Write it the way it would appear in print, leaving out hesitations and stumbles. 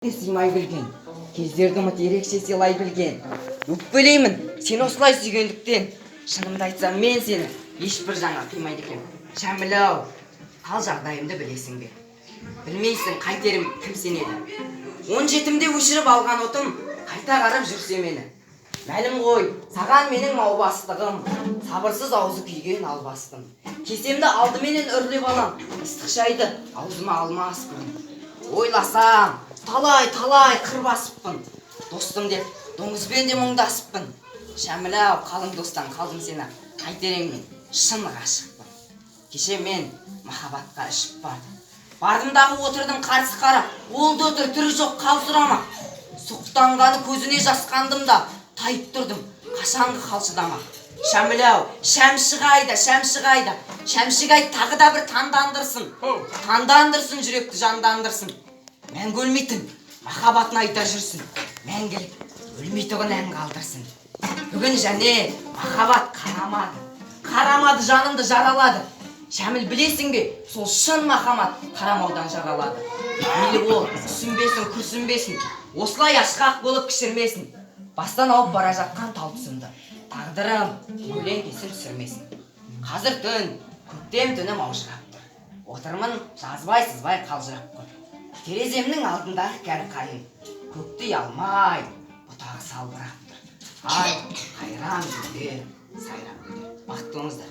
Сыймай білген, кездерді ұмыт ерекше сыйлай білген. Өкпелеймін, сен осылай сүйгендіктен. Шынымды айтсам, мен сені ешбір жаңа қимайды екен. Шәміл-ау, қал жағдайымды білесің бе? Білмейсің, қайтерім кім сенеді? 17-мде өшіріп алған отым, қайта қарап жүрсе мені. Мәлім ғой, саған менің маубастығым, сабырсыз аузы күйген албастым. Кесемді алдыменен үрлеп алам, ыстық шайды аузыма алмаспын. Ойласам, талай қыр басыппын. Достым деп доңызбен де мұңдасыппын. Шәміл-ау, қалың достан қалдым сені, қайтерем мен шын ғашықпын. Кеше мен махаббатқа ішіп бардым. Бардымдағы отырдым қарсы қара, ол да отыр, түрі жоқ, қал сұрамақ. Сұқтанғаны көзіне жасқандым да, тайып тұрдым, қашанғы қалшыдамақ. Шәміл-ау, шәмші қайда, шәмші тағы да бір тандандырсын, жүректі жандандырсын. Мәңгі өлмейтін махаббатын айта жүрсін, мәңгілік өлмейтұғын ән қалдырсын. Бүгін және махаббат қарамады, жанымды жаралады. Шәміл, білесің бе, сол шын махаббат қарамаудан жаралады. Мейлі ол түсінбесін, күрсінбесін, осылай ашқақ болып кішірмесін. Бастан ауып бара жатқан тал тұсымды тағдырым көлеңкесін түсірмесін. Қазір түн, көктем түні маужырап тұр. Отырмын жазбай-сызбай қалжырап тұр. Тереземнің алдындағы кәрі қайың көкті алмай, бұтағы салбырап тұр. Ай, қайран гүлдер, сайрап гүлдер. Бақытты болыңыздар.